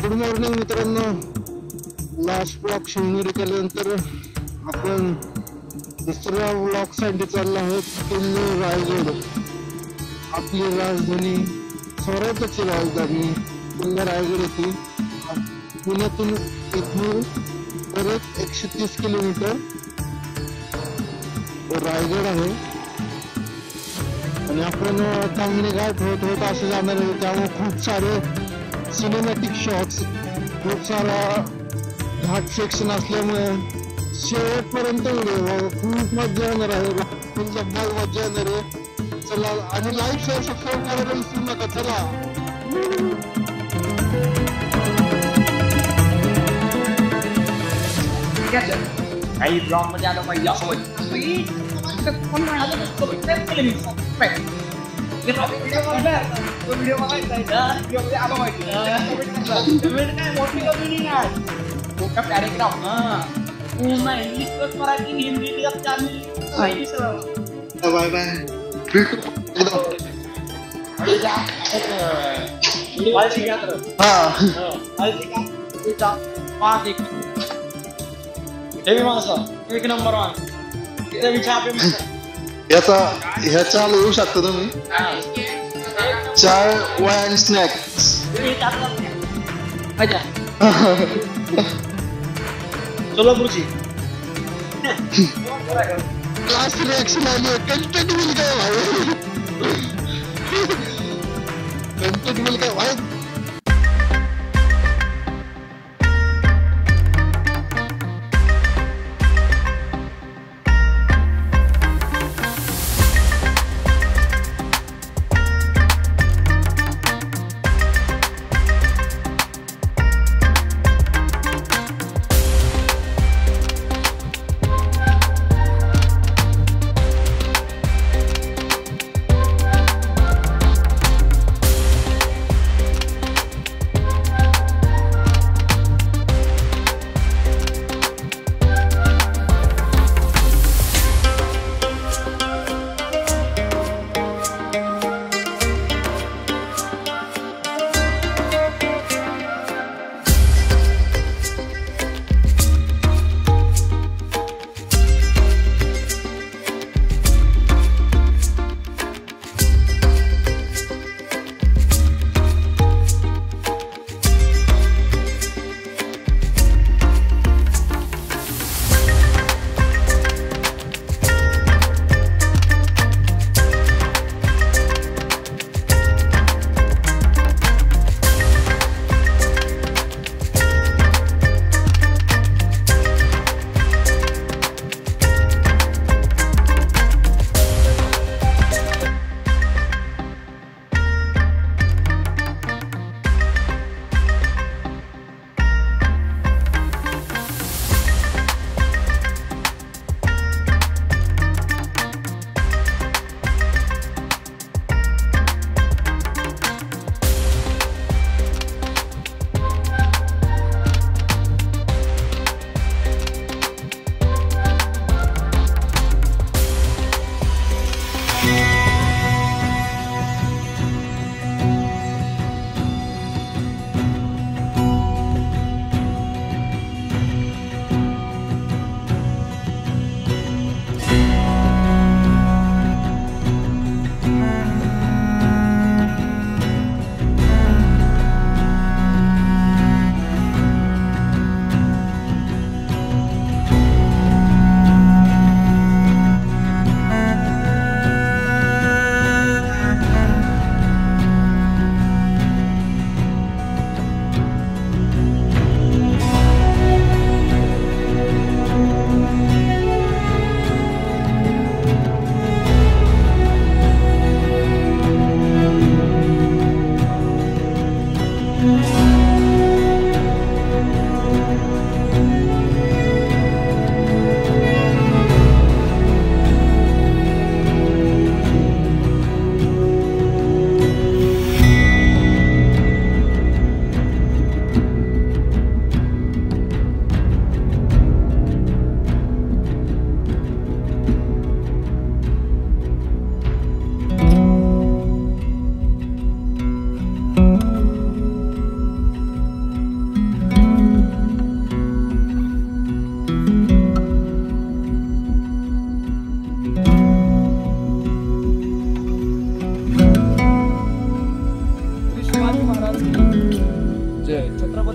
Good morning मित्रांनो. Last blog Shivneri केल्यानंतर आपण दुसऱ्या ब्लॉग साठी चाललो आहोत. किल्ले रायगड, आपली राजधानी, स्वराज्याची राजधानी किल्ला रायगड होती. पुण्यातून इथून परत 130 किलोमीटर रायगड आहे आणि आपण टांगणे घाट होत होत असं जाणार आहे. त्यामुळे खूप सारे सिनेमॅटिक शॉट्स, खूप सारा घाट सेक्शन असल्यामुळे शेवटपर्यंत व्हिडिओ खूप मजा येणार आहे. फुल धमाल मजा येणार आहे. चला, आणि लाईक शेअर सबस्क्राईब करायला विसरू नका. चला काही ब्लॉग मध्ये आलं पाहिजे असं कोण म्हणालं व्हिडिओ बघायचा आलं माहिती काय मोठी कमी नाही मोठा paragraph Marathi Hindi bye bye. एक नंबर ह्याचा येऊ शकता तुम्ही. चाय वाईन स्नॅक्स सोलापूरची लास्ट रिएक्शन आली आहे. कंटेंट मिल काय भाई, कंटेंट मिल काय भाई.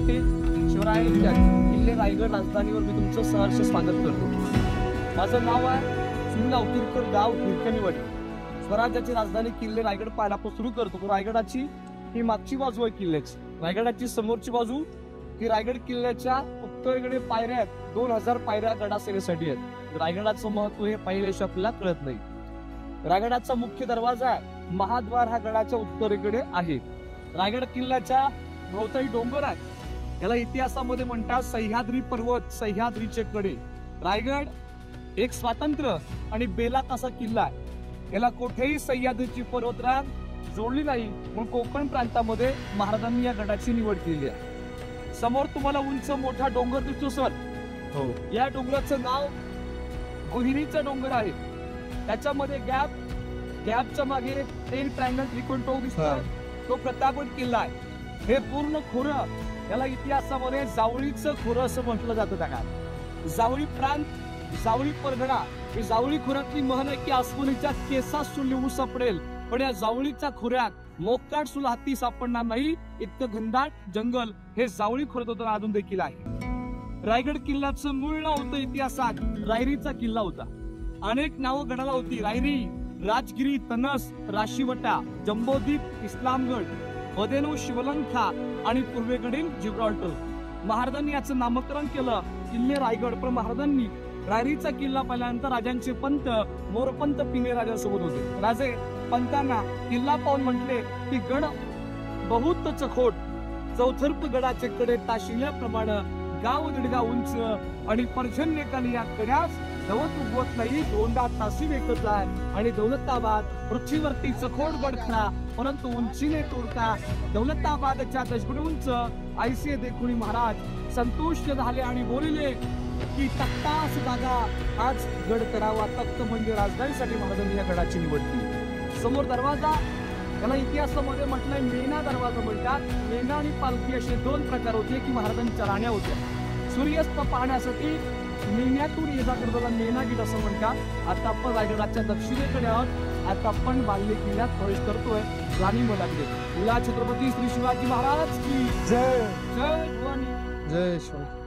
छत्रपती शिवरायांच्या किल्ले रायगड राजधानीवर मी तुमचं सहर्ष स्वागत करतो. माझं नाव आहे सुनील अवतीरकर, गाव हिरकणीवाडी. स्वराज्याची राजधानी किल्ले रायगड पाहायला आपण सुरू करतो. रायगडाची ही मागची बाजू आहे किल्ल्याची. रायगडाची समोरची बाजू ही रायगड किल्ल्याच्या उत्तरेकडे पायऱ्या आहेत. 2000 पायऱ्या गडासेवेसाठी आहेत. रायगडाचं महत्व हे पहिल्याशिवाय आपल्याला कळत नाही. रायगडाचा मुख्य दरवाजा आहे, महाद्वार हा गडाच्या उत्तरेकडे आहे. रायगड किल्ल्याच्या भोवताली डोंगर आहे. याला इतिहासामध्ये म्हणतात सह्याद्री पर्वत, सह्याद्रीचे कडे. रायगड एक स्वातंत्र्य आणि बेलात असा किल्ला आहे. याला कुठेही सह्याद्रीची पर्वतरांग जोडली नाही, म्हणून कोकण प्रांतामध्ये महाराजांनी या गडाची निवड केली आहे. समोर तुम्हाला उंच मोठा डोंगर दिसतो सर. हो. या डोंगराचं नाव गोहिरीचा डोंगर आहे. त्याच्यामध्ये गॅपच्या मागे एक ट्रायंगल त्रिकोण टोक दिसतो, तो प्रतापगड किल्ला आहे. हे पूर्ण खोरं याला इतिहासामध्ये जावळीचं खोरं असं म्हटलं जातं. त्या जावळी प्रांत, जावळी परगणा ही जावळी खोऱ्यातली म्हण आहे की अस्वलीच्या केसास लिहू सापडेल, पण या जावळीच्या खोऱ्यात मोकाट सुद्धा हत्ती सापडणार नाही, इतकं घनदाट जंगल हे जावळी खोऱ्यात होतं, अजून देखील आहे. रायगड किल्ल्याचं मूळ नाव होतं इतिहासात रायरीचा किल्ला होता. अनेक नावं गडाला होती. रायरी, राजगिरी, तनस, राशीवटा, जंबोदीप, इस्लामगड, बदेलो, शिवलंका आणि पूर्वेकडील जिब्राल्टर. महाराजांनी याचं नामकरण केलं किल्ले रायगड. पण महाराजांनी रायरीचा किल्ला पाहिल्यानंतर राजांचे पंत मोरपंत पिंगळे राजासोबत होते. राजे पंतांना किल्ला पाहून म्हटले की गड बहुत चखोट, चौथर्प गडाचे कडे ताशिल्याप्रमाणे गाव दीडगा उंच आणि पर्जन्यकाली या कड्यास दौलत उगवत नाही. दोनदा तासी एकच आहे आणि दौलताबाद पृथ्वीवरती चखोट गडखरा, परंतु उंचीने तोडता दौलताबादच्या दशगुणी उंच. ऐसे देखुनी महाराज संतुष्ट झाले आणि बोलिले की तख्तास दादा आज गड करावा. तख्त म्हणजे राजधानीसाठी महाराजांनी या गडाची निवड केली. समोर दरवाजा, याला इतिहासामध्ये म्हटलंय मेना दरवाजा म्हणतात. मेना आणि पालखी असे दोन प्रकार होते की महाराजांच्या राण्या होत्या. सूर्यास्त पाहण्यासाठी मेन्यातून ये जा करताना मेना गीत असं म्हणतात. आता आपण रायगडाच्या दक्षिणेकडे आहोत. आता आपण बाल्य किल्ल्यात प्रवेश करतोय. राणी मलागडे. छत्रपती श्री शिवाजी महाराज की जय. जय भवानी. जय शिवाजी.